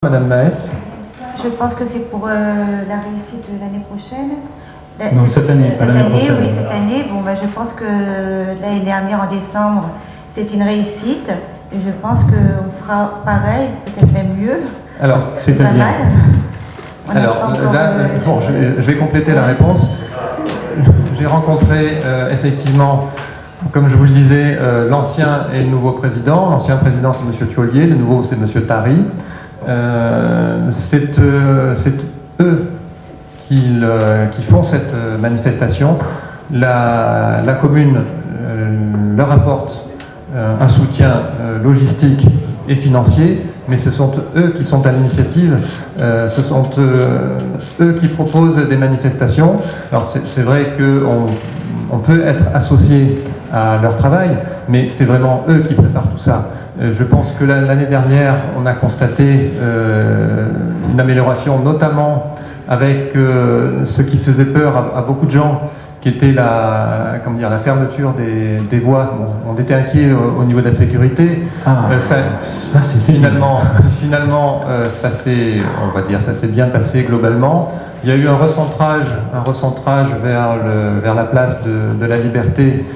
Madame Maes. Je pense que c'est pour la réussite de l'année prochaine. Non, cette année, pas l'année prochaine. Oui, cette année. Bon, je pense que l'année dernière, en décembre, c'était une réussite. Et je pense qu'on fera pareil, peut-être même mieux. Alors, c'est-à-dire je vais compléter la réponse. J'ai rencontré effectivement, comme je vous le disais, l'ancien et le nouveau président. L'ancien président, c'est M. Thiollier, le nouveau, c'est M. Tari. C'est eux qui font cette manifestation. La commune leur apporte un soutien logistique et financier, mais ce sont eux qui sont à l'initiative, ce sont eux qui proposent des manifestations. Alors c'est vrai qu'on peut être associé à leur travail, mais c'est vraiment eux qui préparent tout ça. Je pense que l'année dernière, on a constaté une amélioration, notamment avec ce qui faisait peur à beaucoup de gens, qui était la fermeture des voies. Bon, on était inquiets au niveau de la sécurité. Ça c'est finalement, ça s'est bien passé globalement. Il y a eu un recentrage vers la place de la Liberté.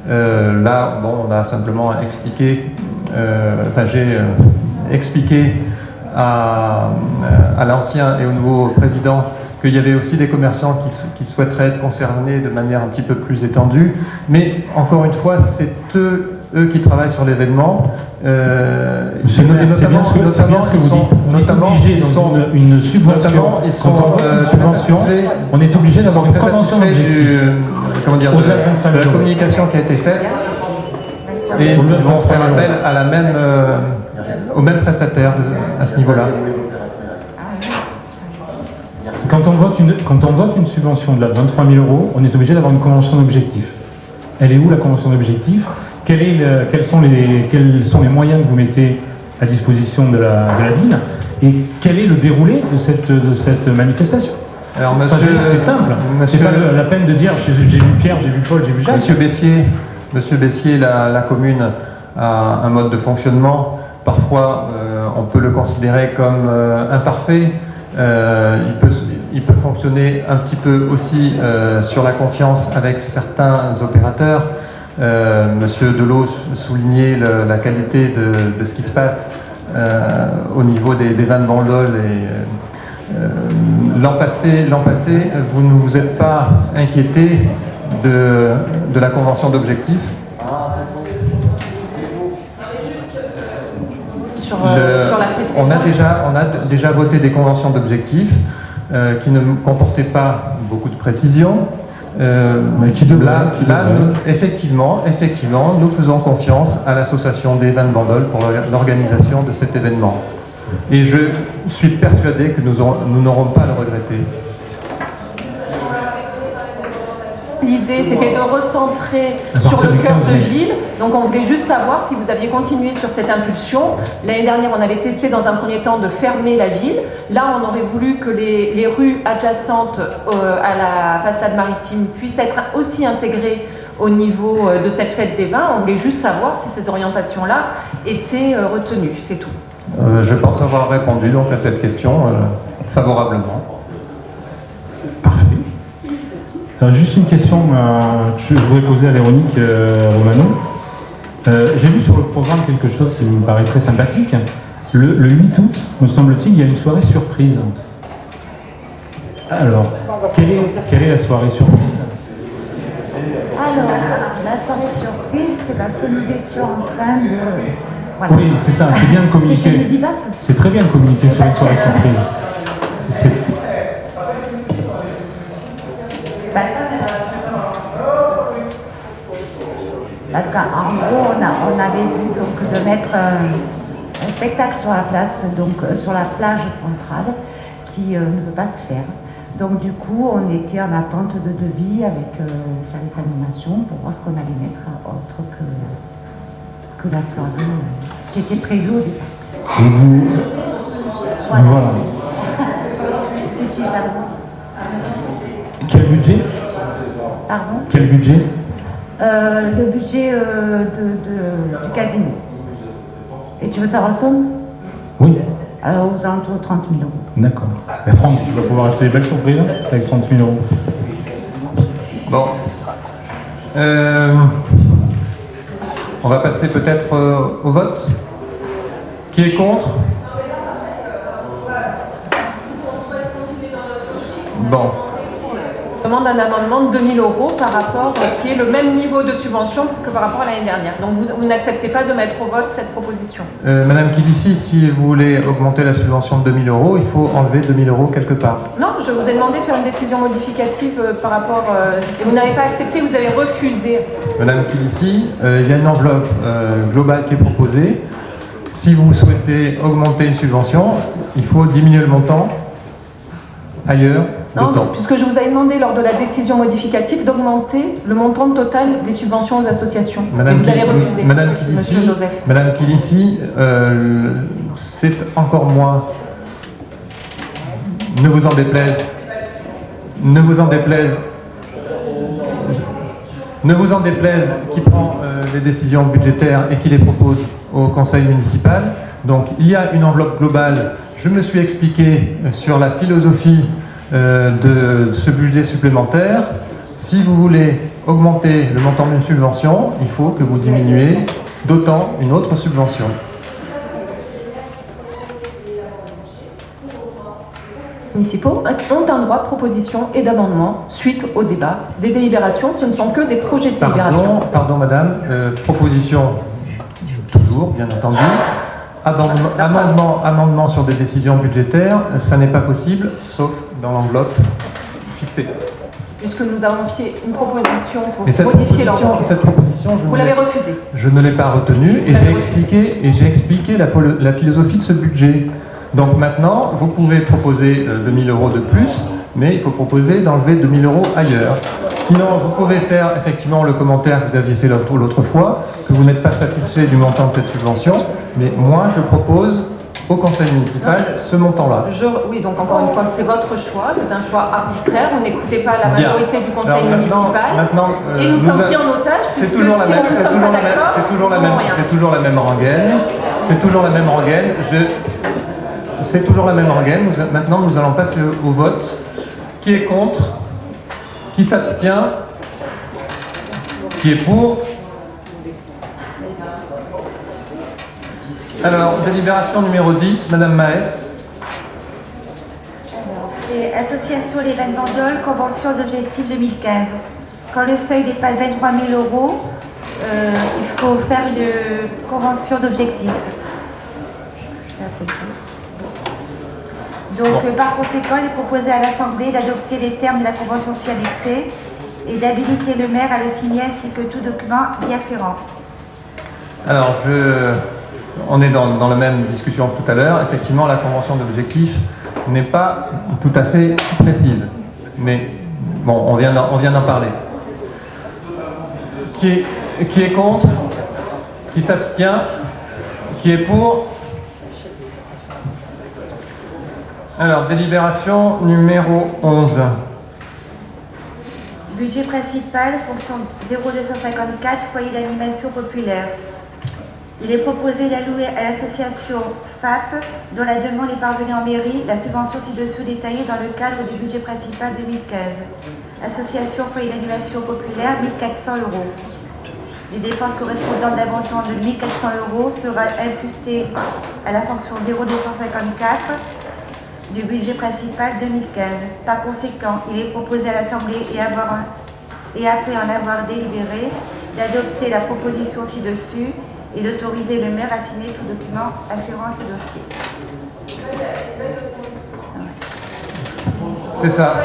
Là, bon, on a simplement expliqué. J'ai expliqué à l'ancien et au nouveau président qu'il y avait aussi des commerçants qui souhaiteraient être concernés de manière un petit peu plus étendue. Mais encore une fois, c'est eux qui travaillent sur l'événement. C'est bien ce que vous dites. On est obligé dans une subvention. Quand on voit une subvention, on est obligé d'avoir une convention d'objectif. De la communication qui a été faite. Et ils vont faire appel à au même prestataire à ce niveau-là. Quand on vote une subvention de 23 000 €, on est obligé d'avoir une convention d'objectif. Elle est où la convention d'objectif ? Quels sont les moyens que vous mettez à disposition de la ville ? Et quel est le déroulé de cette manifestation ? Alors, c'est simple. C'est pas la peine de dire j'ai vu Pierre, j'ai vu Paul, j'ai vu Jacques. Monsieur Bessier, la commune a un mode de fonctionnement. Parfois, on peut le considérer comme imparfait. Il peut fonctionner un petit peu aussi sur la confiance avec certains opérateurs. Monsieur Delot soulignait la qualité de ce qui se passe au niveau des vins de bandol. L'an passé, vous ne vous êtes pas inquiété de la convention d'objectifs. On a déjà voté des conventions d'objectifs qui ne comportaient pas beaucoup de précisions. Effectivement, nous faisons confiance à l'association des vins de Bandol pour l'organisation de cet événement. Et je suis persuadé que nous n'aurons pas à le regretter. L'idée, c'était de recentrer sur le cœur de ville. Donc, on voulait juste savoir si vous aviez continué sur cette impulsion. L'année dernière, on avait testé dans un premier temps de fermer la ville. Là, on aurait voulu que les rues adjacentes à la façade maritime puissent être aussi intégrées au niveau de cette fête des vins. On voulait juste savoir si ces orientations-là étaient retenues. C'est tout. Je pense avoir répondu donc à cette question favorablement. Alors, juste une question que je voudrais poser à Véronique Romano. J'ai vu sur le programme quelque chose qui me paraît très sympathique. Le 8 août, me semble-t-il, il y a une soirée surprise. Alors, quelle est la soirée surprise ? Alors, la soirée surprise, c'est parce que nous étions en train de... Voilà. Oui, c'est ça, c'est bien de communiquer. C'est très bien de communiquer sur une soirée surprise. Parce qu'en gros, on avait vu donc de mettre un spectacle sur la place, donc sur la plage centrale, qui ne peut pas se faire. Donc du coup, on était en attente de devis avec le service d'animation pour voir ce qu'on allait mettre autre que la soirée qui était prévue au départ. Voilà. Quel budget ? Pardon ? Quel budget ? Le budget du casino. Et tu veux savoir le somme ? Oui. aux alentours de 30 000 euros. D'accord. Mais Franck, tu vas pouvoir acheter des belles surprises avec 30 000 euros. Bon. On va passer peut-être au vote. Qui est contre? Bon. On demande un amendement de 2 000 euros par rapport, qui est le même niveau de subvention que par rapport à l'année dernière. Donc vous n'acceptez pas de mettre au vote cette proposition. Madame Kilissi, si vous voulez augmenter la subvention de 2 000 euros, il faut enlever 2 000 euros quelque part. Non, je vous ai demandé de faire une décision modificative par rapport... et vous n'avez pas accepté, vous avez refusé. Madame Kilissi, il y a une enveloppe globale qui est proposée. Si vous souhaitez augmenter une subvention, il faut diminuer le montant ailleurs. Non, puisque je vous avais demandé lors de la décision modificative d'augmenter le montant total des subventions aux associations. Et vous avez refusé, Monsieur Joseph. Madame Kilissi, c'est encore moins, ne vous en déplaise, qui prend les décisions budgétaires et qui les propose au conseil municipal. Donc il y a une enveloppe globale. Je me suis expliqué sur la philosophie de ce budget supplémentaire. Si vous voulez augmenter le montant d'une subvention, il faut que vous diminuez d'autant une autre subvention. Municipaux ont un droit de proposition et d'amendement suite au débat. Des délibérations, ce ne sont que des projets de délibération. Pardon madame, proposition toujours, bien entendu. Amendement sur des décisions budgétaires, ça n'est pas possible, sauf dans l'enveloppe fixée. Puisque nous avons fait une proposition pour Mais modifier l'enveloppe. Cette proposition, vous l'avez refusée. Je ne l'ai pas retenue et j'ai expliqué la philosophie de ce budget. Donc maintenant, vous pouvez proposer 2 000 euros de plus, mais il faut proposer d'enlever 2 000 euros ailleurs. Sinon, vous pouvez faire effectivement le commentaire que vous aviez fait l'autre fois, que vous n'êtes pas satisfait du montant de cette subvention, mais moi je propose au conseil municipal ce montant-là. Oui, donc encore une fois, c'est votre choix, c'est un choix arbitraire, vous n'écoutez pas la majorité du conseil municipal, et nous sommes pris en otage, puisque si on ne sommes pas d'accord, c'est toujours la même rengaine, c'est toujours la même rengaine. Maintenant, nous allons passer au vote. Qui est contre? Qui s'abstient? Qui est pour? Alors, délibération numéro 10, Madame Maes. C'est Association l'événement d'Ol, convention d'objectif 2015. Quand le seuil dépasse 23 000 euros, il faut faire une convention d'objectif. Donc, par conséquent, il est proposé à l'Assemblée d'adopter les termes de la convention ci annexée et d'habiliter le maire à le signer ainsi que tout document y afférent. Alors, on est dans la même discussion que tout à l'heure. Effectivement, la convention d'objectif n'est pas tout à fait précise. Mais bon, on vient d'en parler. Qui est contre? Qui s'abstient? Qui est pour? Alors, délibération numéro 11. Budget principal, fonction 0254, foyer d'animation populaire. Il est proposé d'allouer à l'association FAP, dont la demande est parvenue en mairie, la subvention ci-dessous détaillée dans le cadre du budget principal 2015. Association foyer d'animation populaire, 1 400 euros. Les dépenses correspondantes d'un montant de 1 400 euros sera imputée à la fonction 0254 du budget principal 2015. Par conséquent, il est proposé à l'Assemblée et après en avoir délibéré, d'adopter la proposition ci-dessus et d'autoriser le maire à signer tout document afférent à ce dossier. C'est ça.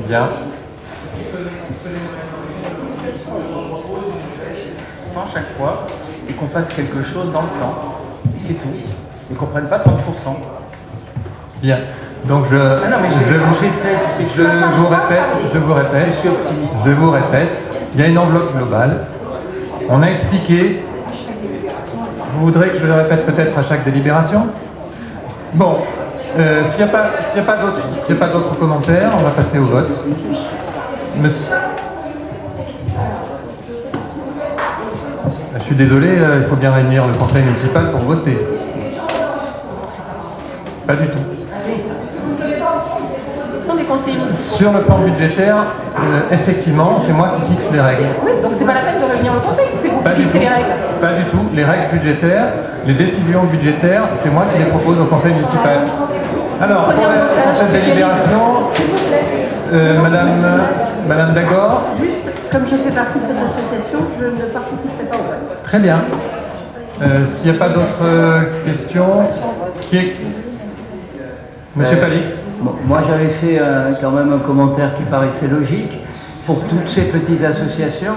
Bien. Sans chaque fois et qu'on fasse quelque chose dans le temps. Et c'est tout. Ils ne comprennent pas 30%. Bien. Donc je vous répète, je suis optimiste. Je vous répète, il y a une enveloppe globale. On a expliqué. Vous voudrez que je le répète peut-être à chaque délibération? Bon, s'il n'y a pas d'autres commentaires, on va passer au vote. Monsieur. Je suis désolé, il faut bien réunir le conseil municipal pour voter. Pas du tout. Ce sont des conseillers municipaux. Sur le plan budgétaire, effectivement, c'est moi qui fixe les règles. Oui, donc c'est pas la peine de réunir le conseil, c'est vous Pas qui du fixez tout. les règles. Pas du tout. Les règles budgétaires, les décisions budgétaires, c'est moi qui les propose au conseil municipal. Alors, pour cette délibération, Madame Dagor. Juste, comme je fais partie de cette association, je ne participerai pas au vote. Très bien. S'il n'y a pas d'autres questions, qui est... Monsieur Palix. Bon, moi j'avais fait quand même un commentaire qui paraissait logique. Pour toutes ces petites associations,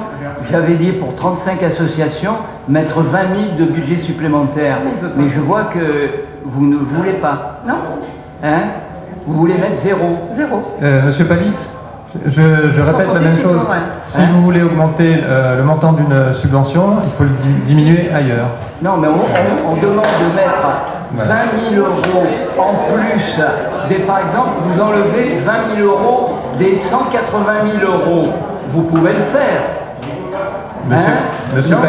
j'avais dit pour 35 associations, mettre 20 000 de budget supplémentaire. Mais je vois que vous ne voulez pas. Non, Hein? Vous voulez mettre zéro. Monsieur Palix, je répète la même chose. Si vous voulez augmenter le montant d'une subvention, il faut le diminuer ailleurs. Non, mais on demande de mettre 20 000 euros en plus. Par exemple, vous enlevez 20 000 euros des 180 000 euros. Vous pouvez le faire. Monsieur Non.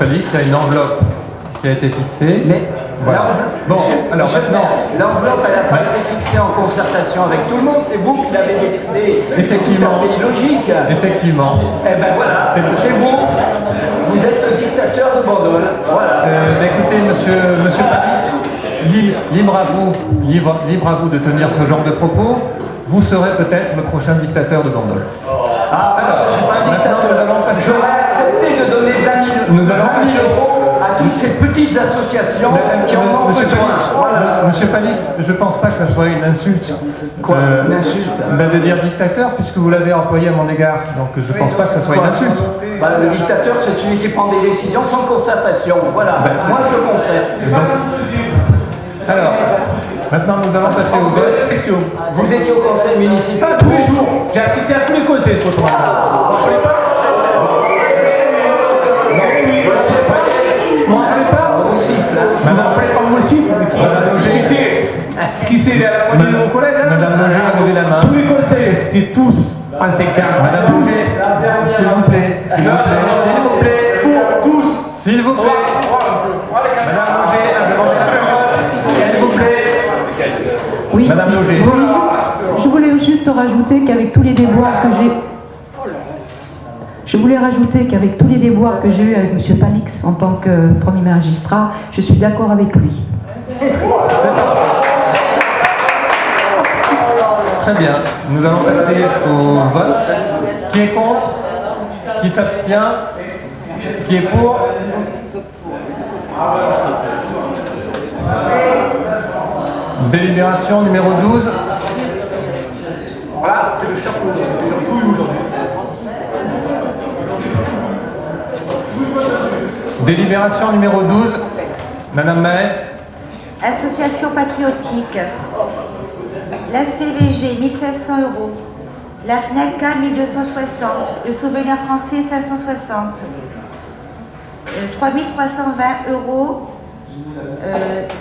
Palix, il y a une enveloppe qui a été fixée. Mais Voilà. Bon, alors maintenant... l'enveloppe, elle n'a pas été fixée en concertation avec tout le monde. C'est vous qui l'avez décidé. Effectivement. C'est tout à fait logique. Effectivement. Eh ben voilà, c'est vous. Vous êtes le dictateur de Bandol. Voilà. Écoutez, monsieur Palix, libre à vous de tenir ce genre de propos. Vous serez peut-être le prochain dictateur de Bandol. Alors, Je suis pas un maintenant dictateur. nous allons passer... J'aurais accepté de donner 20 000 euros à toutes ces petites associations qui en ont Monsieur besoin. Palix, Voilà. Monsieur Palix, je pense pas que ça soit une insulte. Quoi, une insulte De dire dictateur, puisque vous l'avez employé à mon égard. Donc je pense pas que ça soit une insulte. Bah, le dictateur, c'est celui qui prend des décisions sans concertation. Voilà. Moi, je concerte. Alors, maintenant nous allons passer au vote. Vous étiez au conseil municipal Tous les jours, j'ai assisté à tous les conseils sur ton mandat. Vous ne rappelez pas? Vous ne rappelez pas? On siffle. Vous ne rappelez pas moi aussi? Qui c'est la moitié de vos collègues? Madame Loger a levé la main. Tous les conseils, c'est tous en secteur. Madame Loger, s'il vous plaît, s'il vous plaît, s'il vous plaît, Tous. s'il vous plaît. Madame Loger a demandé la parole. S'il vous plaît. oui. Madame Loger. Je voulais juste rajouter qu'avec tous les déboires que j'ai... Je voulais rajouter qu'avec tous les déboires que j'ai eus avec M. Palix en tant que premier magistrat, je suis d'accord avec lui. Très bien. Nous allons passer au vote. Qui est contre? Qui s'abstient? Qui est pour? Délibération numéro 12. Voilà, c'est le chapeau. C'est le couille aujourd'hui. Délibération numéro 12. Madame Maes. Association patriotique. La CVG 1500 euros. La FNACA 1260. Le Souvenir français 560. 3320 euros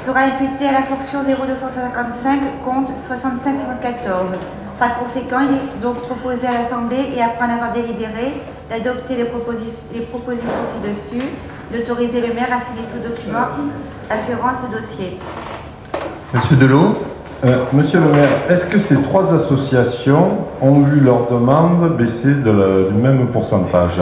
sera imputé à la fonction 0255 compte 6574. Par conséquent, il est donc proposé à l'Assemblée et après en avoir délibéré d'adopter les propositions ci-dessus, d'autoriser le maire à signer tout document afférent à ce dossier. Monsieur Delot. Monsieur le maire, est-ce que ces trois associations ont vu leur demande baisser du même pourcentage?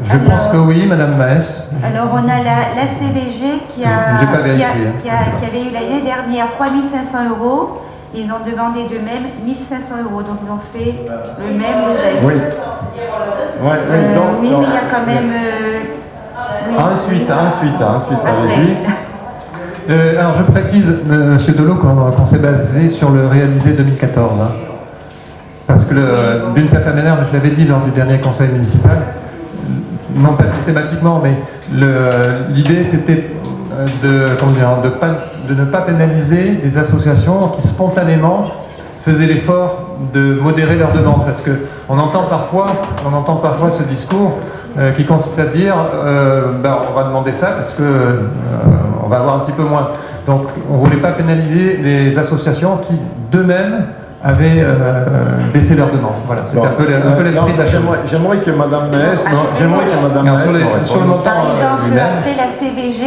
Je pense que oui, Madame Maes. Alors on a la CVG qui J'ai pas vérifié, qui avait eu l'année dernière 3500 euros. Ils ont demandé de même 1500 euros, donc ils ont fait le même geste. Oui. Ouais, oui, donc, oui, mais il y a quand même... oui. Ensuite, Après. allez-y. Alors je précise, Monsieur Delot, qu'on s'est basé sur le réalisé 2014. Hein. Parce que d'une certaine manière, je l'avais dit lors du dernier conseil municipal, non pas systématiquement, mais l'idée c'était de ne pas pénaliser des associations qui spontanément faisaient l'effort de modérer leurs demandes, parce qu'on entend parfois ce discours qui consiste à dire on va demander ça parce que on va avoir un petit peu moins. Donc on ne voulait pas pénaliser les associations qui d'eux-mêmes avaient baissé leur demande. Voilà, c'était un peu l'esprit de la chose. J'aimerais que Madame Maes, Alors, sur le montant Par exemple, lui-même, après la CVG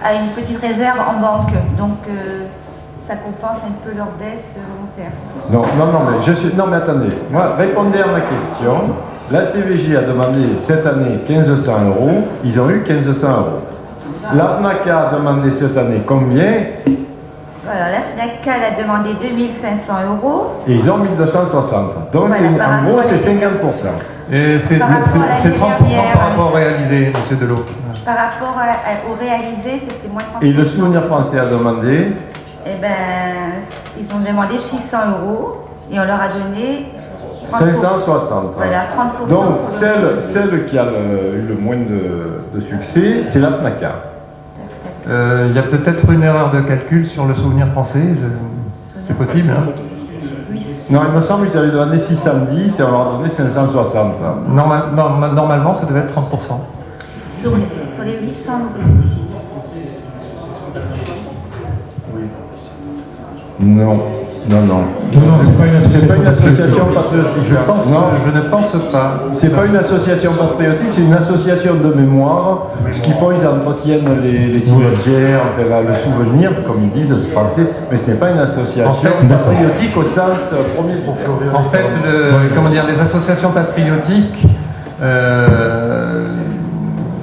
a une petite réserve en banque, donc ça compense un peu leur baisse volontaire. Non, mais attendez. Moi, répondez à ma question. La CVG a demandé cette année 1500 €. Ils ont eu 1500 €. La FNACA a demandé cette année combien? Voilà, la FNACA a demandé 2500 €. Et ils ont 1260. Donc, Voilà, en gros, c'est 50%. et c'est Par rapport à 30% l'année dernière, par rapport au réalisé, M. Delot. Par rapport au réalisé, c'était moins 30%. Et le Souvenir Français a demandé? Eh ben, ils ont demandé 600 € et on leur a donné 30%. 560. Voilà, 30%. Donc, sur le- celle qui a eu le moins de succès, c'est la FNACA. Il y a peut-être une erreur de calcul sur le Souvenir Français, c'est possible. Hein. Non, il me semble qu'ils avaient demandé 610 et on leur a donné 560. Normalement, ça devait être 30%. Sur les 800 Non, c'est pas une c'est pas une association association. patriotique. Je ne pense pas. C'est pas une association patriotique, c'est une association de mémoire. Ce qu'ils font, ils entretiennent les cimetières, enfin, le souvenir, comme ils disent, c'est français, mais ce n'est pas une association En fait, patriotique au sens premier pour fleurir. En fait, les associations patriotiques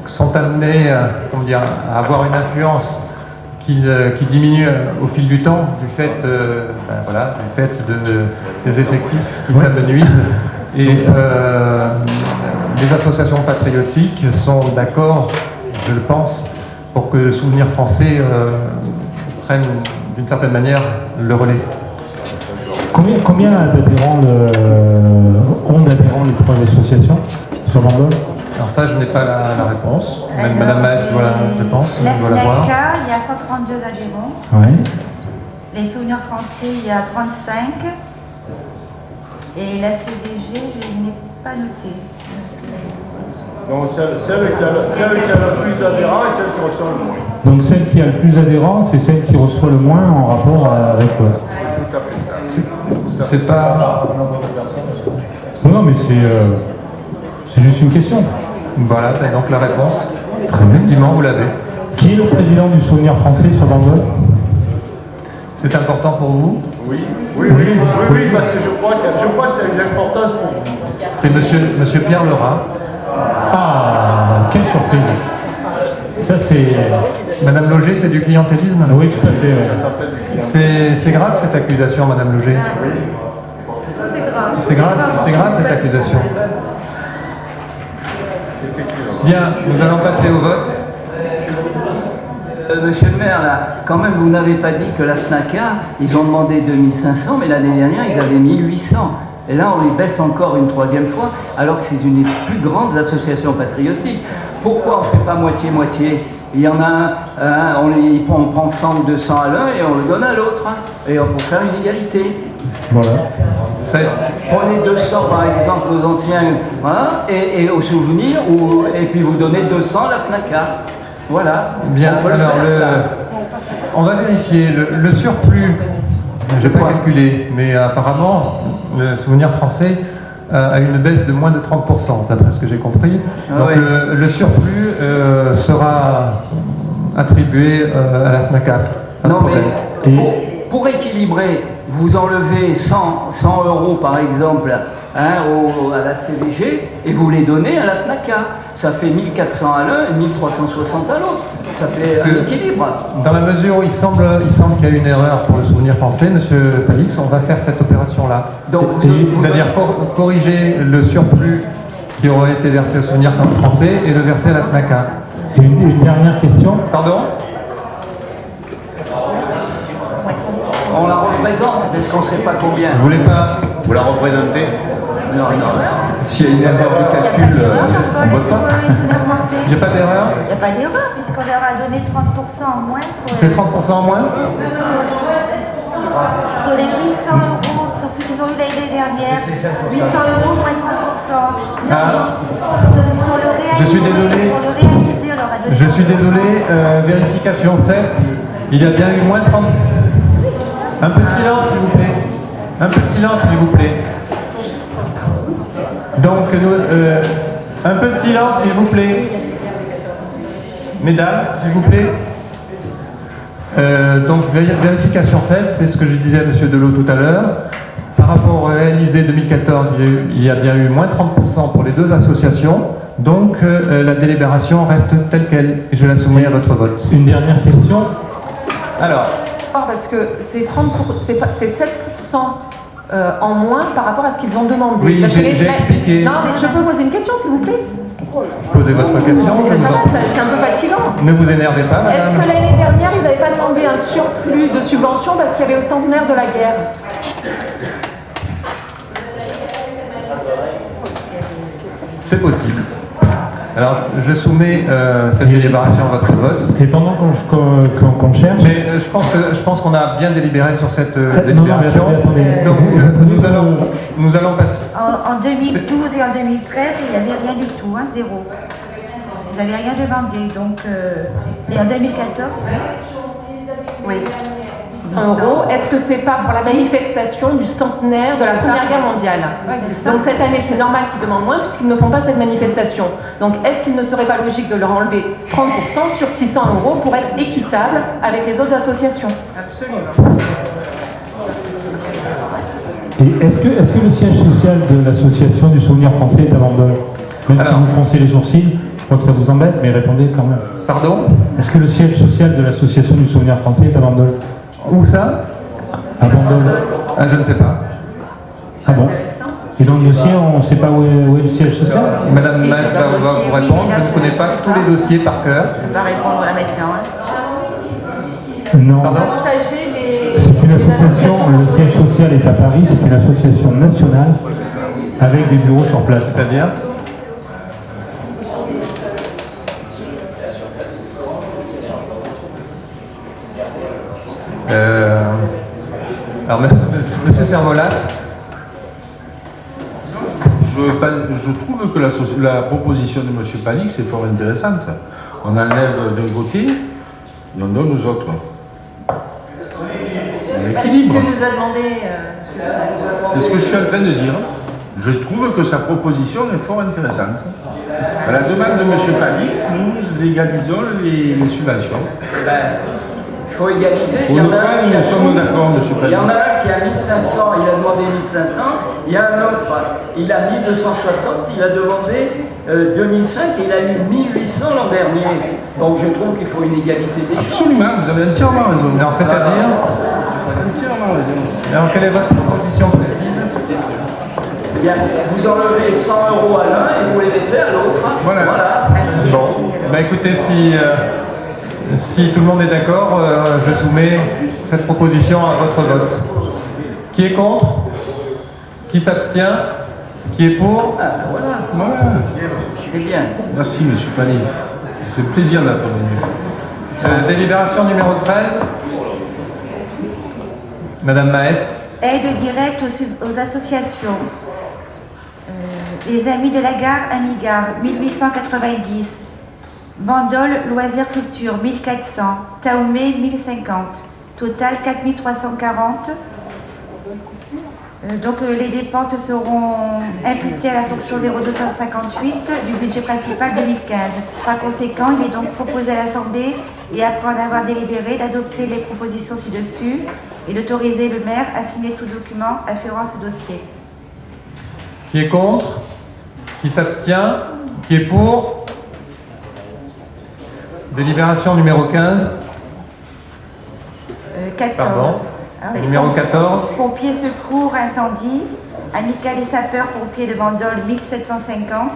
sont amenées à avoir une influence qui diminue au fil du temps du fait, des effectifs qui s'amenuisent. Et les associations patriotiques sont d'accord, je le pense, pour que le Souvenir Français prenne d'une certaine manière le relais. Combien d'adhérents ont d'adhérents les trois associations sur Vendôme? Alors ça, je n'ai pas la réponse. Même Madame Maes, je pense, La doit l'avoir. FNACA, il y a 132 adhérents. Oui. Les Souvenirs Français, il y a 35. Et la CDG, je n'ai pas noté. Donc celle qui a le plus d'adhérents et celle qui reçoit le moins. Donc celle qui a le plus d'adhérents, c'est celle qui reçoit le moins en rapport avec l'autre. Tout à fait ça. C'est pas... Non, mais c'est juste une question. Voilà, et donc la réponse. Très bien. Effectivement, vous l'avez. Qui est le président du Souvenir Français sur Vendôme? C'est important pour vous? Oui, parce que je crois que c'est une importance pour vous. C'est monsieur Pierre Lerat. Ah, quelle surprise. Ça, c'est... Madame Loger, c'est du clientélisme? Oui, tout à fait. Ouais. C'est grave cette accusation, Madame Loger? C'est grave cette accusation. Bien, nous allons passer au vote. Monsieur le maire, là, quand même, vous n'avez pas dit que la FNACA, ils ont demandé 2500, mais l'année dernière, ils avaient 1800. Et là, on les baisse encore une troisième fois, alors que c'est une des plus grandes associations patriotiques. Pourquoi on ne fait pas moitié-moitié? Il y en a un, on prend 100 ou 200 à l'un et on le donne à l'autre. Et on peut faire une égalité. Voilà. Prenez 200 par exemple aux anciens et aux souvenirs, et puis vous donnez 200 à la FNACA. Voilà. Bien, on peut le alors faire, ça. on va vérifier le surplus. Je n'ai pas calculé, mais apparemment, le Souvenir Français a une baisse de moins de 30%, d'après ce que j'ai compris. Donc oui. le surplus sera attribué à la FNACA. Pas de Non problème. mais pour équilibrer, vous enlevez 100 € par exemple à la CVG et vous les donnez à la FNACA. Ça fait 1400 à l'un et 1360 à l'autre. Ça fait un équilibre. Dans la mesure où il semble qu'il y a une erreur pour le Souvenir Français, Monsieur Palix, on va faire cette opération-là. Donc, C'est-à-dire corriger le surplus qui aurait été versé au Souvenir Français et le verser à la FNACA. Et une dernière question. Pardon? on la représente, est-ce qu'on ne sait pas combien? Vous voulez pas? Vous la représentez? Non. S'il y a une erreur de calcul, on vote pas. Il n'y a pas d'erreur? Il n'y a pas d'erreur, puisqu'on leur a donné 30% en moins sur C'est 30% en moins? sur les 800 €, sur ce qu'ils ont eu l'année dernière. 800 € moins 30%. Sur le réalisé, Je suis désolé. Pour le réalisé, on leur a donné Je suis désolé, vérification faite. Il y a bien eu moins 30. Un peu de silence, s'il vous plaît. Un peu de silence, s'il vous plaît. Donc, un peu de silence, s'il vous plaît. Mesdames, s'il vous plaît. Donc, vérification faite, c'est ce que je disais à M. Delot tout à l'heure. Par rapport au réalisé 2014, il y a bien eu moins 30% pour les deux associations. Donc, la délibération reste telle qu'elle. Et je la soumets à votre vote. Une dernière question. Alors. Parce que c'est 7% en moins par rapport à ce qu'ils ont demandé. Oui, j'ai expliqué. Non, mais je peux poser une question, s'il vous plaît? Posez votre question. C'est un peu fatigant. Ne vous énervez pas, madame. Est-ce que l'année dernière, ils n'avaient pas demandé un surplus de subventions parce qu'il y avait au centenaire de la guerre? C'est possible. Alors, je soumets cette délibération à votre vote. Et pendant qu'on cherche... Mais je pense qu'on a bien délibéré sur cette délibération. Attendez. Donc, nous allons passer. En 2012 et en 2013, il n'y avait rien du tout, hein, zéro. Ils n'avaient rien demandé. Donc, et en 2014, oui. €. Est-ce que c'est pas pour la manifestation du centenaire de la Première Guerre mondiale? Donc cette année, c'est normal qu'ils demandent moins puisqu'ils ne font pas cette manifestation. Donc est-ce qu'il ne serait pas logique de leur enlever 30% sur 600 € pour être équitable avec les autres associations? Absolument. Et est-ce que le siège social de l'association du Souvenir français est à Bandol? Même si vous froncez les sourcils, je crois que ça vous embête, mais répondez quand même. Pardon? Est-ce que le siège social de l'association du Souvenir français est à Bandol? Où ça? À Bandol. Ah, je ne sais pas. Ah bon? Et dans le dossier, on ne sait pas où est le siège social? Madame Mas va vous répondre. Je ne connais pas tous les dossiers par cœur. On va répondre là maintenant. Non. Pardon? C'est une association, le siège social est à Paris, c'est une association nationale avec des bureaux sur place. C'est-à-dire? Alors, Monsieur Servolas. Je trouve que la proposition de M. Palix est fort intéressante. On enlève d'un côté et on donne aux autres. L'équilibre. C'est ce que nous a demandé. C'est ce que je suis en train de dire. Je trouve que sa proposition est fort intéressante. À la demande de M. Palix, nous égalisons les subventions. Il faut égaliser. Pour le fond, nous sommes d'accord, M. Palix. Il y en a un qui a 1500, il a demandé 1500. Il y a un autre, il a 1260, il a demandé 2005 et il a eu 1800 l'an dernier. Donc je trouve qu'il faut une égalité des choses. Absolument, vous avez entièrement raison. Alors, c'est-à-dire? Entièrement raison. Alors, quelle est votre proposition précise? Bien, vous enlevez 100 € à l'un et vous les mettez à l'autre. Voilà. Bon, bah écoutez, si tout le monde est d'accord, je soumets cette proposition à votre vote. Qui est contre? Qui s'abstient? Qui est pour? Voilà. C'est bien. Merci, M. Palix. Ça fait plaisir d'être venu. Délibération numéro 13. Madame Maes. Aide directe aux associations. Les Amis de la Gare, Amigare, 1890. Bandol, Loisirs Culture, 1400. Taoumé, 1050. Total, 4340. Donc les dépenses seront imputées à la fonction 0258 du budget principal 2015. Par conséquent, il est donc proposé à l'Assemblée, et après en avoir délibéré, d'adopter les propositions ci-dessus et d'autoriser le maire à signer tout document afférent à ce dossier. Qui est contre? Qui s'abstient? Qui est pour? Délibération numéro 15. 14. Pardon. Oui. Numéro 14. Pompiers secours incendie, Amical et sapeurs pompiers de Bandol 1750.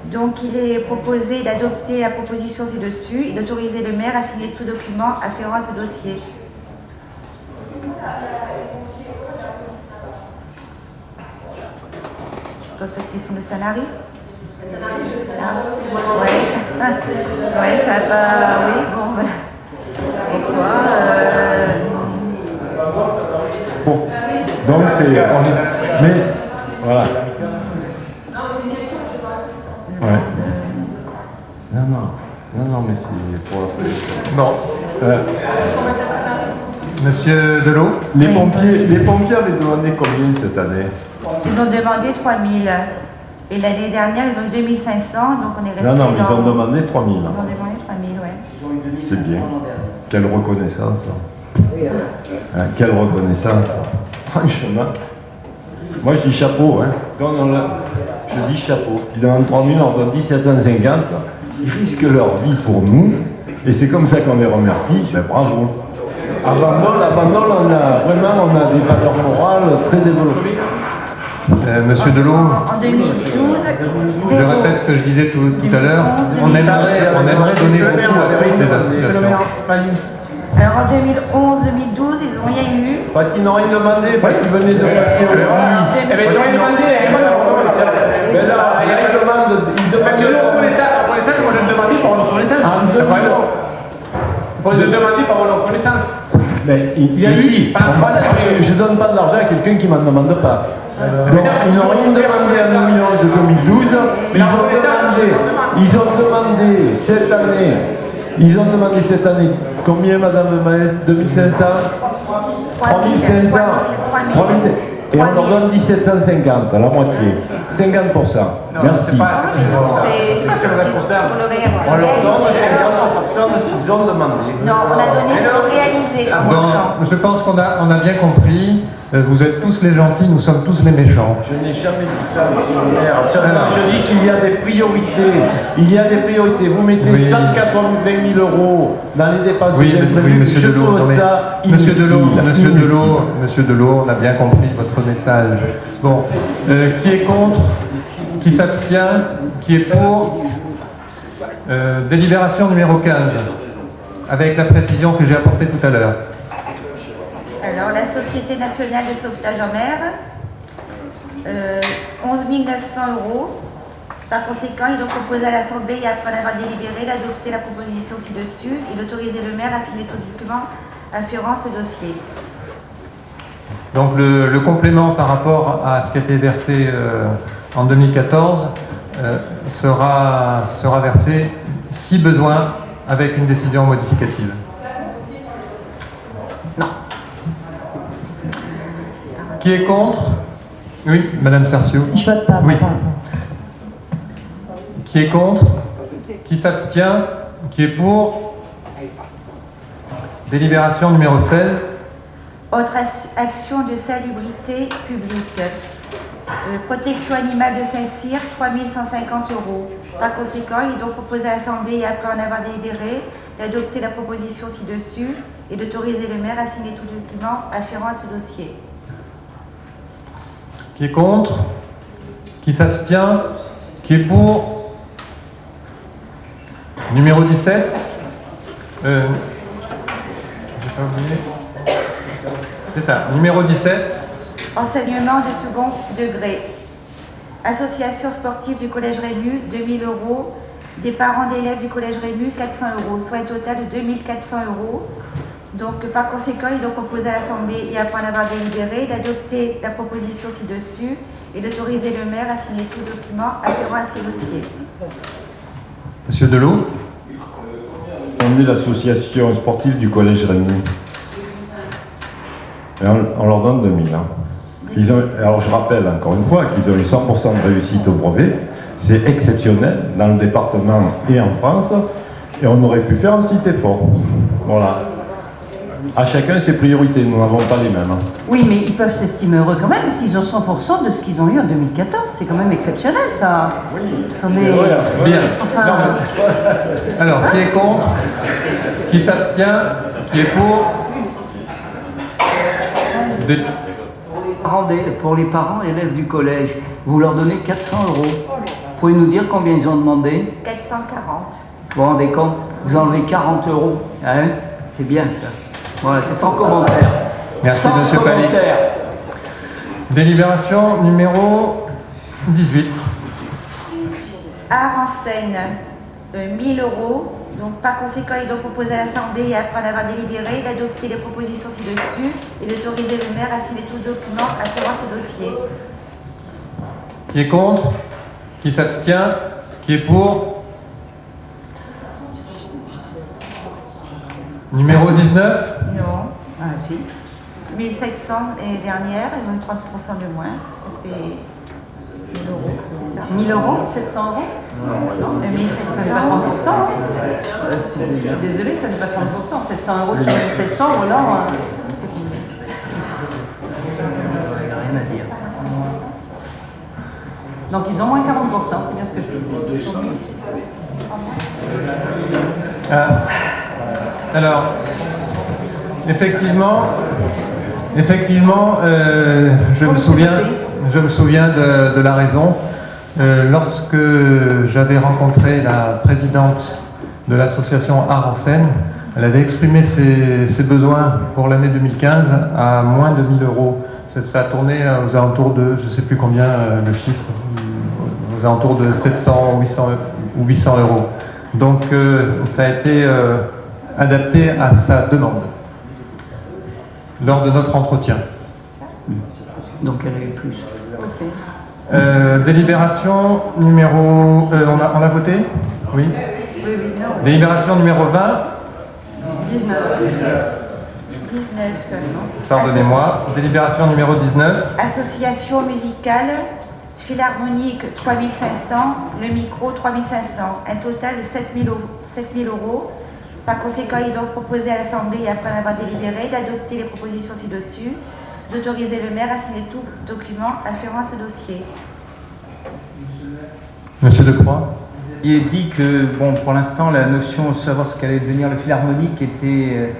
Donc il est proposé d'adopter la proposition ci-dessus et d'autoriser le maire à signer tout document afférent à ce dossier. Je pose cette question de salarié. Oui, ça va pas. Oui, bon. Pourquoi Bon, donc c'est... Mais, voilà. Ouais. Non, mais c'est pour la solution. Bon. Monsieur Delot. Les pompiers avaient demandé combien cette année? Ils ont demandé 3000. Et l'année dernière, ils ont eu 2500, donc on est resté Non, mais ils dans... ont demandé 3000. Ils ont demandé 3000, ouais. C'est bien. Quelle reconnaissance. Hein, quelle reconnaissance. Franchement. Moi, je dis chapeau. Hein. Je dis chapeau. Ils demandent 3000, on donne 1750. Ils risquent leur vie pour nous. Et c'est comme ça qu'on les remercie. Ben, bravo. Abandon, on a des valeurs morales très développées. Monsieur Delot, En 2012, je répète ce que je disais tout à l'heure, on aimerait donner beaucoup à toutes les associations. Alors en 2011-2012, ils n'ont rien eu. Parce qu'ils n'ont rien demandé, parce qu'ils venaient de passer au 10. Eh bien, ils ont rien demandé, Mais là, ils demandent... Reconnaissance, moi je le demandais pour une reconnaissance. Pour le demander pour une reconnaissance. Mais Il y a ici, eu, pendant 3 ans, je ne donne pas de l'argent à quelqu'un qui ne m'en demande pas. Donc, ils n'ont rien demandé en 2011-2012. Ils ont demandé cette année, combien, Madame Maës? 2500 3500 3500. Et on leur donne 1750, à la moitié. 50%. Merci. C'est le vrai pour ça. On leur donne 50% de ce qu'ils ont demandé. Non, on a donné ce qu'on réalisait. Bon, je pense qu'on a bien compris. Vous êtes tous les gentils, nous sommes tous les méchants. Je n'ai jamais dit ça, je dis qu'il y a des priorités. Il y a des priorités. Vous mettez Oui. 180 000 euros dans les dépenses Oui, Monsieur je Delot. trouve Non, mais ça Monsieur inutile. Delot, on a bien compris votre message. Bon, qui est contre? Qui s'abstient? Qui est pour? Délibération numéro 15, avec la précision que j'ai apportée tout à l'heure. Alors, la Société nationale de sauvetage en mer, 11 900 euros. Par conséquent, il est donc proposé à l'Assemblée, et après en avoir délibéré, d'adopter la proposition ci-dessus et d'autoriser le maire à signer tout document afférent à ce dossier. Donc le complément par rapport à ce qui a été versé en 2014 sera versé, si besoin, avec une décision modificative. Qui est contre? Oui, Madame Cercio. Je vote pas. Oui. Qui est contre? Qui s'abstient? Qui est pour? Délibération numéro 16. Autre action de salubrité publique. Protection animale de Saint-Cyr, 3 150 euros. Par conséquent, il est donc proposé à l'Assemblée, et après en avoir délibéré, d'adopter la proposition ci-dessus et d'autoriser le maire à signer tout document afférent à ce dossier. Qui est contre? Qui s'abstient? Qui est pour? Numéro 17. J'ai pas oublié. C'est ça, numéro 17. Enseignement de second degré. Association sportive du Collège Rému, 2000 euros. Des parents d'élèves du Collège Rému, 400 euros, soit un total de 2400 euros. Donc, par conséquent, il est donc proposé à l'Assemblée, et après en avoir délibéré, d'adopter la proposition ci-dessus et d'autoriser le maire à signer tout document afférent à ce dossier. Monsieur Delot. On est l'association sportive du Collège Rémy. Et on leur donne 2000. Alors je rappelle encore une fois qu'ils ont eu 100% de réussite au brevet. C'est exceptionnel dans le département et en France. Et on aurait pu faire un petit effort. Voilà. À chacun ses priorités, nous n'avons pas les mêmes. Oui, mais ils peuvent s'estimer heureux quand même, parce qu'ils ont 100% de ce qu'ils ont eu en 2014. C'est quand même exceptionnel, ça. Oui. Attendez. Bien. Enfin, Alors, qui est contre? Qui s'abstient? Qui est pour? Pour les parents élèves du collège, vous leur donnez 400 euros. Vous pouvez nous dire combien ils ont demandé? 440. Vous vous rendez compte? Vous enlevez 40 euros. Hein? C'est bien ça. Voilà, c'est sans commentaire. Merci, Sans Monsieur Palix. commentaire. Délibération numéro 18. Art en scène, 1000 euros. Donc, par conséquent, il est donc proposé à l'Assemblée, et après en avoir délibéré, d'adopter les propositions ci-dessus et d'autoriser le maire à signer tout document afférent à ce dossier. Qui est contre? Qui s'abstient? Qui est pour? Numéro 19. Non. Ah, si. 1700 l'année dernière, ils ont eu 30% de moins. Ça fait 1000 euros. 1000 euros, 700 euros. Non, mais 1700, Ça n'est pas 30%. Désolé, ça n'est pas 30%. 700 euros sur 1700, voilà. Il n'y a rien à dire. Donc ils ont moins 40%, c'est bien ce que je dis. Alors, effectivement, je me souviens de la raison. Lorsque j'avais rencontré la présidente de l'association Art en Seine, elle avait exprimé ses besoins pour l'année 2015 à moins de 1000 euros. Ça a tourné aux alentours de, je ne sais plus combien le chiffre, aux alentours de 700 ou 800 euros. Donc ça a été adapté à sa demande lors de notre entretien. Donc elle a eu plus. Délibération numéro... on a voté? Oui. Délibération numéro 20. 19. Pardonnez-moi. Délibération numéro 19. Association musicale, philharmonique 3500, le micro 3500, un total de 7000 euros. Par conséquent, il est donc proposé à l'Assemblée, après en avoir délibéré, d'adopter les propositions ci-dessus, d'autoriser le maire à signer tout document afférent à ce dossier. Monsieur Decroix. Il est dit que, bon, pour l'instant, la notion de savoir ce qu'allait devenir le philharmonique était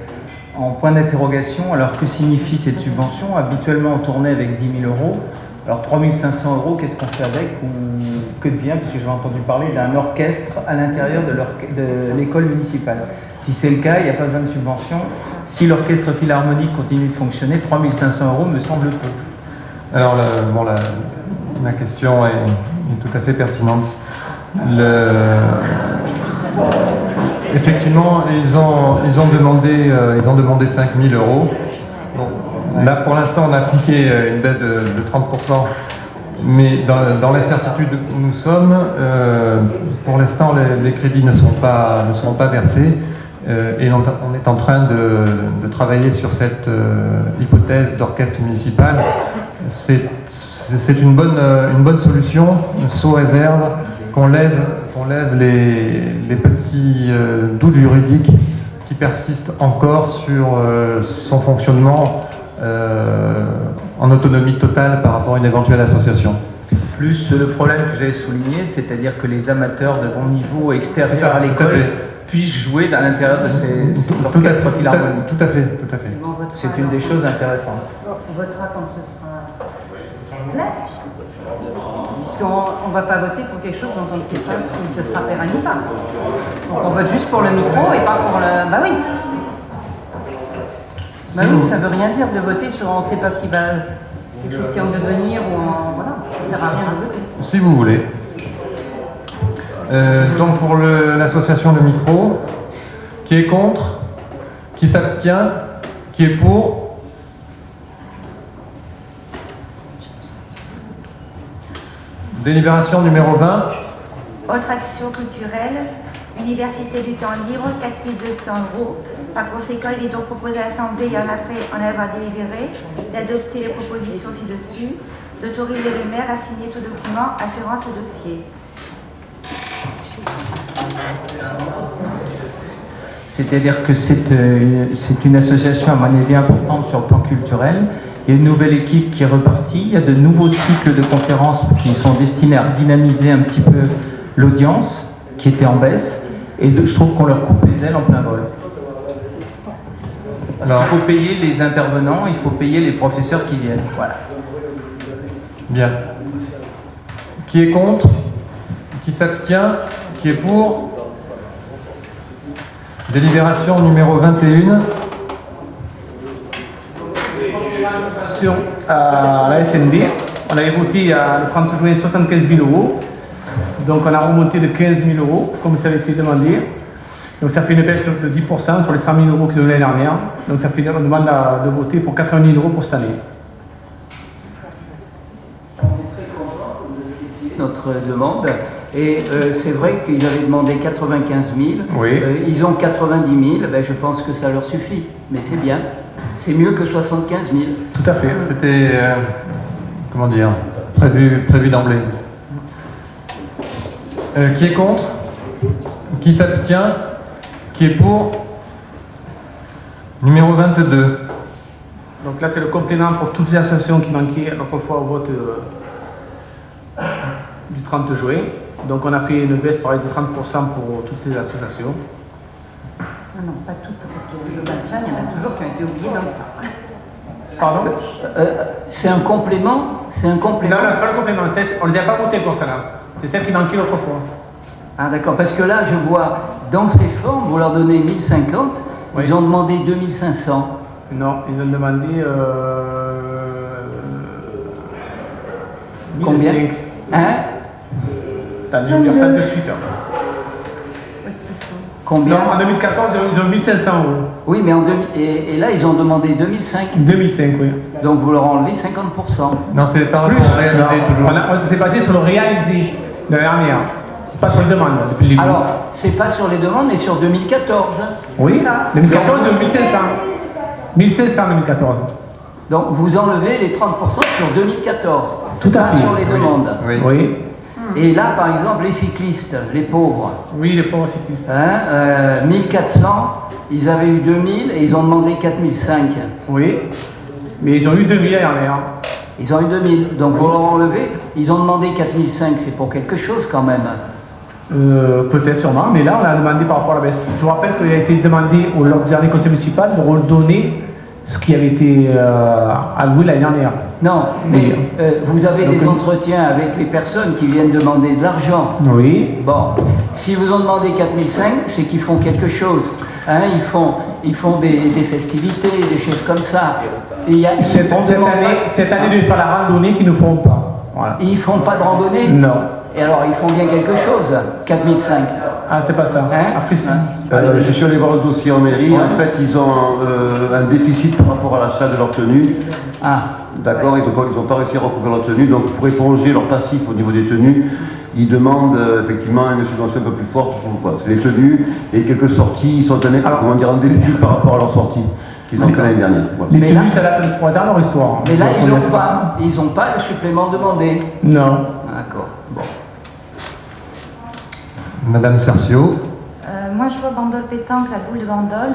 en point d'interrogation. Alors, que signifie cette subvention? Habituellement, on tournait avec 10 000 euros. Alors, 3 500 euros, qu'est-ce qu'on fait avec? Ou que devient, puisque j'avais entendu parler d'un orchestre à l'intérieur de l'école municipale. Si c'est le cas, il n'y a pas besoin de subvention. Si l'orchestre philharmonique continue de fonctionner, 3 500 euros me semble peu. Alors, la question est tout à fait pertinente. Effectivement, ils ont demandé 5 000 euros. Bon, là, pour l'instant, on a appliqué une baisse de 30%, mais dans l'incertitude où nous sommes, pour l'instant, les crédits ne sont pas versés, et on est en train de travailler sur cette hypothèse d'orchestre municipal. C'est une bonne solution, sous réserve qu'on lève les petits doutes juridiques qui persistent encore sur son fonctionnement en autonomie totale par rapport à une éventuelle association. Plus le problème que j'avais souligné, c'est-à-dire que les amateurs de bon niveau extérieurs à l'école puissent jouer à l'intérieur de cet orchestre philharmonique. Tout à fait. C'est une des choses intéressantes. On votera quand ce sera là. Puisqu'on ne va pas voter pour quelque chose dont on ne sait pas si ce sera pérenne ou pas. Donc on vote juste pour le micro et pas pour le... Bah oui. Bah oui, ça ne veut rien dire de voter sur on ne sait pas ce qui va... quelque chose qui est en devenir ou en... Voilà, ça ne sert à rien de voter. Si vous voulez. Donc pour l'association de micro, qui est contre, qui s'abstient, qui est pour. Délibération numéro 20. Autre action culturelle, Université du temps libre, 4 200 euros. Par conséquent, il est donc proposé à l'Assemblée, en avoir délibéré, d'adopter les propositions ci-dessus, d'autoriser le maire à signer tout document afférent à ce dossier. C'est-à-dire que c'est une association, à mon avis, importante sur le plan culturel. Il y a une nouvelle équipe qui est repartie. Il y a de nouveaux cycles de conférences qui sont destinés à dynamiser un petit peu l'audience, qui était en baisse. Et je trouve qu'on leur coupe les ailes en plein vol. Parce qu'il faut payer les intervenants, il faut payer les professeurs qui viennent. Voilà. Bien. Qui est contre? Qui s'abstient? Qui est pour? Délibération numéro 21. À la SNB, on avait voté le 30 juin 75 000 euros. Donc on a remonté de 15 000 euros, comme ça avait été demandé. Donc ça fait une baisse de 10% sur les 100 000 euros qu'ils ont eu l'année dernière. Donc ça fait, on demande de voter pour 80 000 euros pour cette année. Notre demande, Et c'est vrai qu'ils avaient demandé 95 000. Oui. Ils ont 90 000. Ben, je pense que ça leur suffit. Mais c'est bien. C'est mieux que 75 000. Tout à fait. C'était, comment dire, prévu d'emblée. Qui est contre? Qui s'abstient? Qui est pour? Numéro 22. Donc là, c'est le complément pour toutes les associations qui manquaient autrefois au vote du 30 juin. Donc on a fait une baisse pareil de 30% pour toutes ces associations. Non, pas toutes, parce que le maintien, il y en a toujours qui ont été oubliés dans le tas. Pardon? C'est un complément? C'est un complément? Non, c'est pas le complément. On ne les a pas voté pour ça là. C'est celle qui manquait l'autre fois. Ah d'accord, parce que là, je vois, dans ces formes, vous leur donnez 1050, oui. Ils ont demandé 2500. Non, ils ont demandé... Combien? 1005. Hein? Attends, je vais vous dire ça de suite. Combien? Non, en 2014, ils ont 1500 €. Oui, mais et là, ils ont demandé 2005. 2005, oui. Donc vous leur enlevez 50%. Non, c'est par rapport au réalisé toujours. On s'est basé sur le réalisé de la dernière. C'est pas sur les demandes depuis le début. Alors, c'est pas sur les demandes, mais sur 2014. Oui, 2014, ils ont 1500. 1500 en 2014. Donc vous enlevez les 30% sur 2014. Tout à fait. Sur les demandes. Oui. Oui. Et là, par exemple, les cyclistes, les pauvres. Oui, les pauvres cyclistes. 1400, ils avaient eu 2000 et ils ont demandé 4005. Oui, mais ils ont eu 2000 l'année dernière. Ils ont eu 2000, donc vous leur enlevez. Ils ont demandé 4005, c'est pour quelque chose quand même. Peut-être sûrement, mais là on a demandé par rapport à la baisse. Je vous rappelle qu'il a été demandé au dernier conseil municipal de redonner ce qui avait été alloué l'année dernière. Non, mais vous avez donc, des entretiens avec les personnes qui viennent demander de l'argent. Oui. Bon, si vous ont demandé 4005, c'est qu'ils font quelque chose. Hein, ils font des festivités, des choses comme ça. Et cette année, ils ne font pas la randonnée qu'ils ne font pas. Voilà. Ils ne font pas de randonnée? Non. Et alors, ils font bien quelque chose, 4005. Ah, c'est pas ça. Hein? Après, si. Je suis allé voir le dossier en mairie. En fait, ils ont un déficit par rapport à l'achat de leur tenue. Ah. D'accord, ils n'ont pas réussi à recouvrir leur tenue. Donc, pour éponger leur passif au niveau des tenues, ils demandent effectivement une subvention un peu plus forte. C'est les tenues et quelques sorties. Ils sont en déficit par rapport à leurs sorties qu'ils ont fait l'année dernière. Voilà. Les tenues, ça date de 3 ans leur histoire. Mais là, ils n'ont pas le supplément demandé. Non. D'accord. Bon. Madame Cercio. Moi, je vois Bandol Pétanque, la boule de Bandol.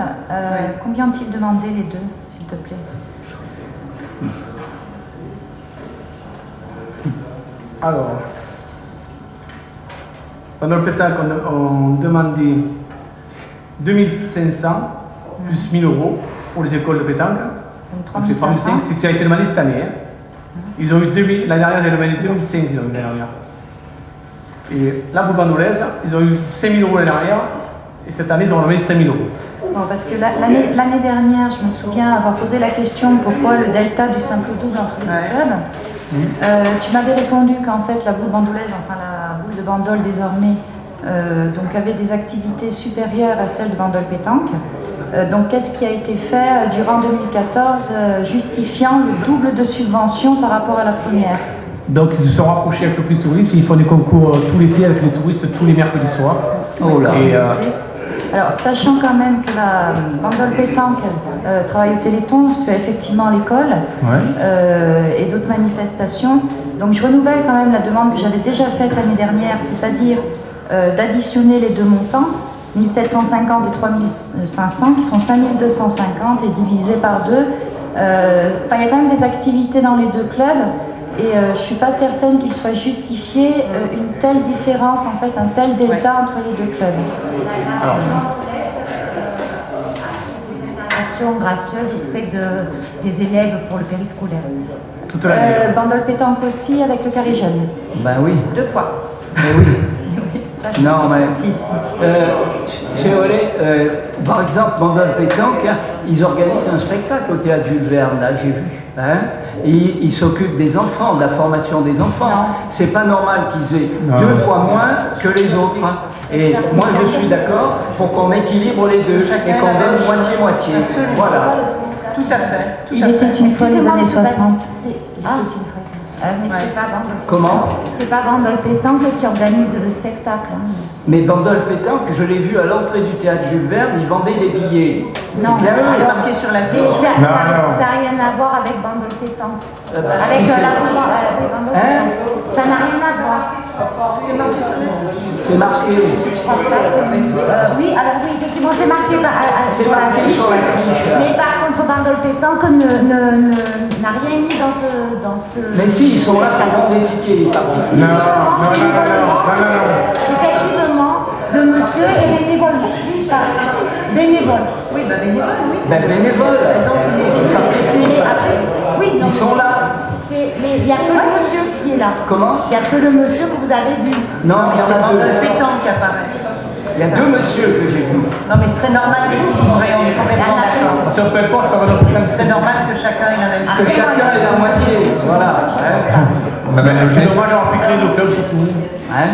Combien ont-ils demandé les deux, s'il te plaît? Alors, pendant le pétanque, on demandait 2500 plus 1000 € pour les écoles de pétanque. Donc c'est 3500, c'est ce qui a été demandé cette année. Hein. Ils ont eu 2000, l'année dernière, ils ont demandé 2005, ils ont eu l'année dernière. Et la boule bandolaise, ils ont eu 5000 € l'année dernière, et cette année, ils ont demandé 5000 €. Bon, parce que l'année dernière, je me souviens avoir posé la question pourquoi le delta du simple double entre les deux clubs. Tu m'avais répondu qu'en fait la boule bandolaise, enfin la boule de Bandol désormais, donc avait des activités supérieures à celles de Bandol Pétanque. Donc qu'est-ce qui a été fait durant 2014 justifiant le double de subvention par rapport à la première? Donc ils se sont rapprochés avec l'office tourisme, ils font des concours tout l'été avec les touristes tous les mercredis soirs. Oh là. Et, alors, sachant quand même que la Bandol Pétanque travaille au Téléthon, tu as effectivement l'école et d'autres manifestations. Donc, je renouvelle quand même la demande que j'avais déjà faite l'année dernière, c'est-à-dire d'additionner les deux montants, 1750 et 3500, qui font 5250 et divisé par deux. Il y a quand même des activités dans les deux clubs. Et je ne suis pas certaine qu'il soit justifié une telle différence, en fait, un tel delta entre les deux clubs. Alors, gracieuse auprès des élèves pour le périscolaire. Toute l'année. Bandol Pétanque aussi avec le carré jeune. Ben oui. 2 fois. Mais oui. Non, mais chez Olé, par exemple, Bandol Pétanque, ils organisent un spectacle au théâtre Jules Verne, là, j'ai vu. Hein, ils s'occupent des enfants, de la formation des enfants. C'est pas normal qu'ils aient 2 fois moins que les autres. Et moi, je suis d'accord pour qu'on équilibre les deux et qu'on donne moitié-moitié. Voilà. Tout à fait. Il était une fois les années 60. Mais c'est pas Bandol. Comment? C'est pas Bandol Pétanque qui organise le spectacle. Hein. Mais Bandol Pétanque, je l'ai vu à l'entrée du théâtre Jules Verne, ils vendaient des billets. Non, C'est marqué sur la fiche. ça n'a rien à voir avec Bandol Pétanque. Avec l'argent, avec Bandol Pétanque. Ça n'a rien à voir. C'est marqué. Oui, alors oui, effectivement, c'est marqué sur la fiche. sur la fiche. Mais par contre, Bandol Pétanque n'a rien mis dans ce... Mais si, ils sont là pour vendre des tickets, ils participent. Non. Effectivement, le monsieur est bénévole. Bénévole. Oui, bah bénévole, oui. Ben bénévole, Donc, Mais après, oui, ils sont là. mais il n'y a que le monsieur qui est là. Comment? Il n'y a que le monsieur que vous avez vu. Non, il y en C'est a Bandol deux. Pétanque qui apparaît. Il y a deux messieurs que j'ai vus. Non, mais ce serait normal d'équilibrer, on est complètement d'accord. Si on peut pas, c'est pas Bandol Pétanque. C'est normal que chacun ait la même Que chacun ait la moitié, voilà. C'est dommage d'avoir pu créer le club surtout. Hein?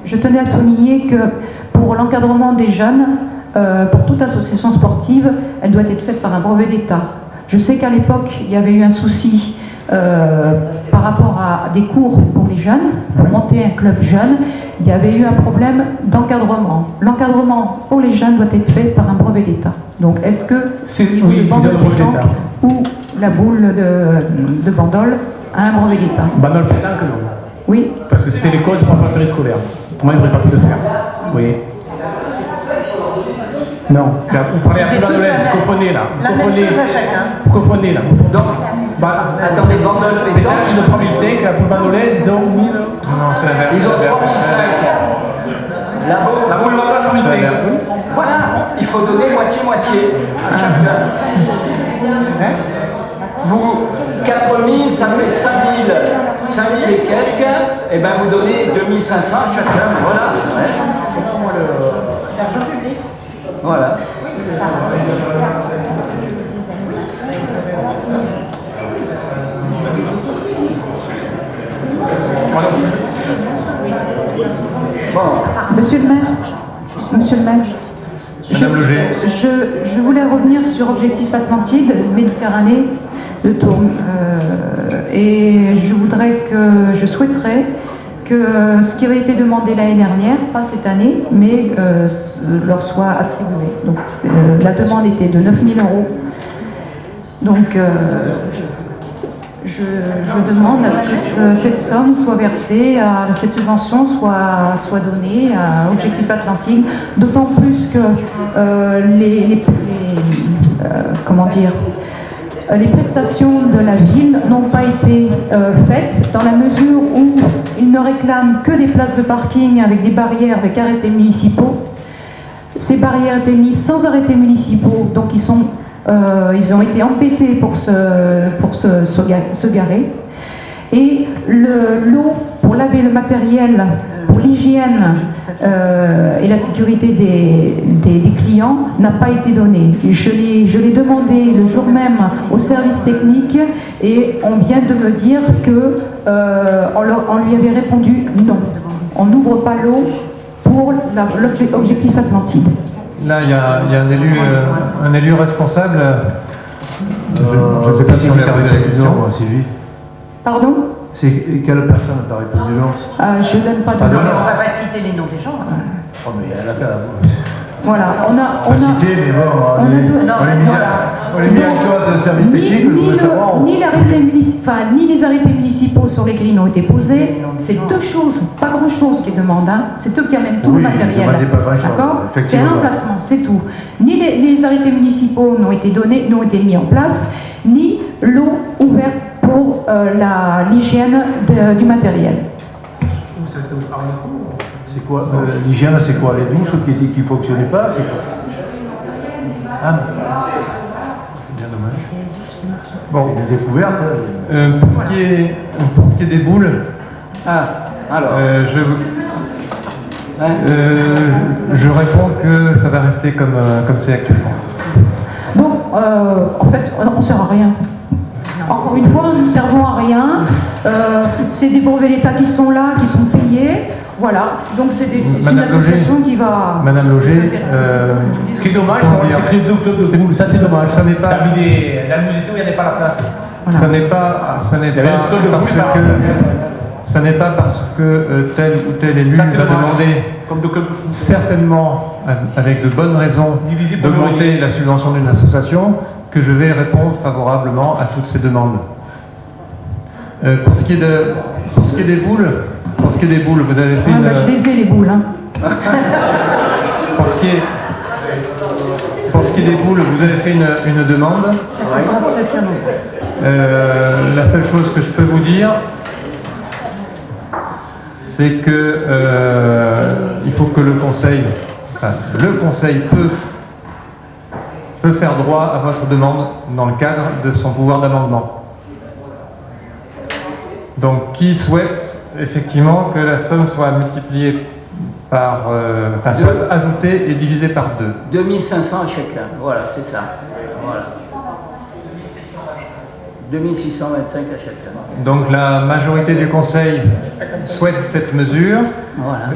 Je tenais à souligner que pour l'encadrement des jeunes, pour toute association sportive, elle doit être faite par un brevet d'État. Je sais qu'à l'époque, il y avait eu un souci par rapport à des cours pour les jeunes, pour monter un club jeune, il y avait eu un problème d'encadrement. L'encadrement pour les jeunes doit être fait par un brevet d'État. Donc, est-ce que Oui, le ils ont Bandol le brevet Pétanque d'État. ou la boule de Bandol a un brevet d'État? Bandol Pétanque, non. Oui. Parce que c'était les causes pour faire le périscolaire. Moi, il n'aurait pas pu le faire. Oui. Non, vous parlez à C'est la tous vous confondez là. La même chose à chacun. Vous confondez là. Donc, attendez, Bandol Pétanque, Pétanque, ils ont 3005, la poule bandolaise, ils ont 1000. Non, c'est l'inverse. ils ont 3005. La La poule bandolaise, 3005. Voilà, il faut donner moitié-moitié à chacun. Vous, 4000, ça fait 5000 et quelques, et ben vous donnez 2500 à chacun, voilà. Voilà. Bon. Monsieur le maire, Madame Loger. je voulais revenir sur Objectif Atlantide, Méditerranée, le tour. Et je souhaiterais que ce qui avait été demandé l'année dernière, pas cette année, mais leur soit attribué. Donc la demande était de 9 000 €. Donc je demande à ce que cette somme soit versée, cette subvention soit donnée à Objectif Atlantique, d'autant plus que les prestations de la ville n'ont pas été faites dans la mesure où ils ne réclament que des places de parking avec des barrières, avec arrêtés municipaux. Ces barrières étaient mises sans arrêtés municipaux, donc ils ont été empêtés pour se garer. Et l'eau pour laver le matériel, pour l'hygiène et la sécurité des clients n'a pas été donnée. Je l'ai demandé le jour même au service technique et on vient de me dire que on lui avait répondu non. On n'ouvre pas l'eau pour l'objectif Atlantide. Là, il y a un élu responsable. Je ne sais pas si on est arrivé à la question. Sylvie. Pardon? C'est quelle personne t'a répondu non? Je ne donne pas de On nom. ne va pas citer les noms des gens. Oh, mais elle a qu'à la Voilà, on a cité, mais bon, on est mis en cause le service technique, je voudrais savoir. ni les arrêtés municipaux sur les grilles n'ont été posés. C'est deux choses, pas grand-chose qu'ils demandent. Hein. C'est eux qui amènent tout Oui, le matériel. demandez pas grand-chose, D'accord? C'est effectivement. un emplacement, c'est tout. Ni les arrêtés municipaux n'ont été donnés, n'ont été mis en place, ni l'eau ouverte pour l'hygiène du matériel. C'est quoi l'hygiène, c'est quoi? Les douches qui ne fonctionnaient pas? C'est quoi? Ah, c'est bien dommage. Bon, une découverte. Pour ce qui est des boules, Alors. je réponds que ça va rester comme c'est actuellement. Donc, en fait, on ne sert à rien. Encore une fois, nous ne servons à rien. C'est des brevets d'État qui sont là, qui sont payés. Voilà. Donc, c'est une association qui va... Madame Loger, Ce qui est dommage, c'est que le club de boule, ça c'est dommage. Ça n'est pas. Dans le musée, il n'y avait pas la place. Voilà. Ça n'est pas parce que tel ou tel élu va demander, certainement avec de bonnes raisons, d'augmenter la subvention d'une association, que je vais répondre favorablement à toutes ces demandes. Pour ce qui est des boules, vous avez fait une... je les ai les boules. Hein. Pour ce qui est des boules, vous avez fait une demande. La seule chose que je peux vous dire, c'est que il faut que le conseil peut faire droit à votre demande dans le cadre de son pouvoir d'amendement. Donc, qui souhaite effectivement que la somme soit multipliée par, soit ajoutée et divisée par 2. 2500 à chacun, voilà, c'est ça. Voilà. 2625 à chacun. Donc la majorité du Conseil souhaite cette mesure. Voilà.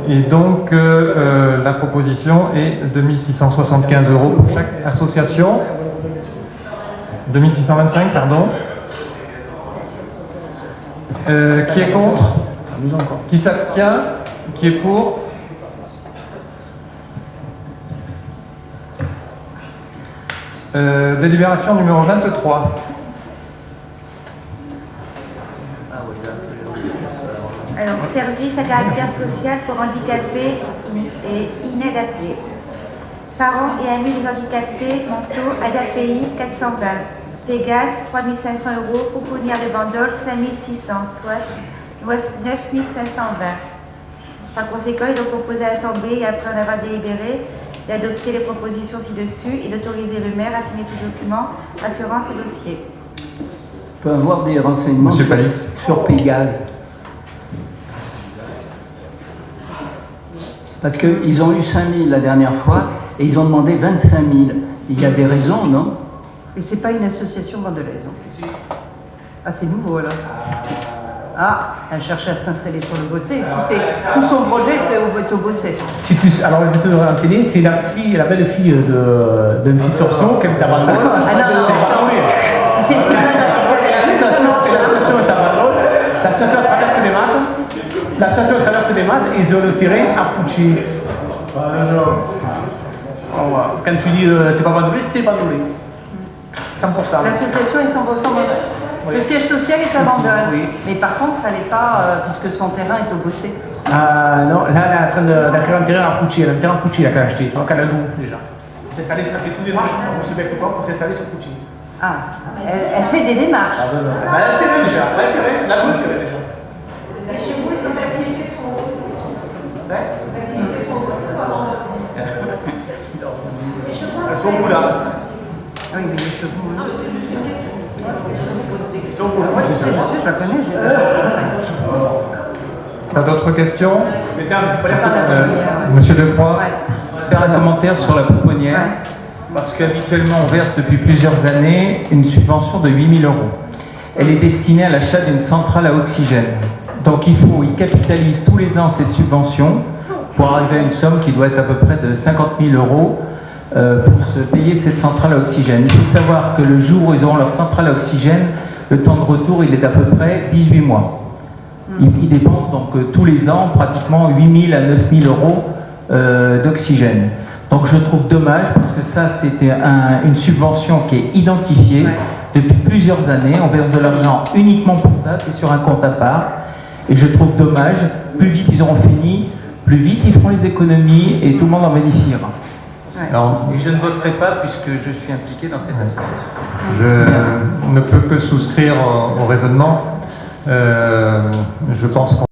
Et donc la proposition est 2675 € pour chaque association. 2625, pardon. Qui est contre? Qui s'abstient? Qui est pour? Délibération numéro 23. Alors, service à caractère social pour handicapés et inadaptés. Parents et amis des handicapés mentaux ADAPI 420. Pégase 3500 € pour fournir des bandoles 5600, soit 9520. Par conséquent, il est proposé à l'Assemblée, et après en avoir délibéré, d'adopter les propositions ci-dessus et d'autoriser le maire à signer tout document afférent au dossier. On peut avoir des renseignements sur Pégase. Parce qu'ils ont eu 5 000 la dernière fois et ils ont demandé 25 000. Il y a des raisons, non? Et c'est pas une association bordelaise en plus. Ah, c'est nouveau alors. Ah, elle cherche à s'installer sur le Bossé. Tout son projet est au Bossé. Alors, je vais te renseigner, c'est la belle-fille d'un fils Sorceau qui habite à Bandol. Ah non, si c'est une l'association est à Bandol, l'association traverse des maths et ils ont le tiré à Pucci. Quand tu dis c'est pas Bandolé, c'est Bandolé. 100%. L'association est 100% Bandol. Le siège social est à Bandol. Oui. Mais par contre, elle n'est pas, puisque son terrain est au Bossé. Non, là, elle est en train d'acquérir un terrain à Pucci. Elle a un terrain à Pucci, là, qu'elle a acheté. Donc, elle a loué déjà. Elle fait toutes les démarches pour s'installer sur Pucci. Ah, elle fait des démarches. Elle a intérêt déjà. La loué déjà. Chez vous, les activités sont au Bossé. Les activités sont au Bossé, pas à Bandol. Les chevaux. Elles sont où là? Ah oui, mais les chevaux. Non, mais c'est juste une question. Je sais, je la connais. Pas d'autres questions? Monsieur Decroix. Faire un commentaire sur la pouponnière, parce qu'habituellement on verse depuis plusieurs années une subvention de 8 000 €. Elle est destinée à l'achat d'une centrale à oxygène. Donc il capitalise tous les ans cette subvention pour arriver à une somme qui doit être à peu près de 50 000 € pour se payer cette centrale à oxygène. Il faut savoir que le jour où ils auront leur centrale à oxygène, le temps de retour il est d'à peu près 18 mois. Ils dépensent donc tous les ans pratiquement 8 000 à 9 000 € d'oxygène. Donc je trouve dommage parce que ça c'était une subvention qui est identifiée depuis plusieurs années. On verse de l'argent uniquement pour ça, c'est sur un compte à part. Et je trouve dommage, plus vite ils auront fini, plus vite ils feront les économies et tout le monde en bénéficiera. Alors, et je ne voterai pas puisque je suis impliqué dans cette association. Je ne peux que souscrire au raisonnement. Je pense qu'on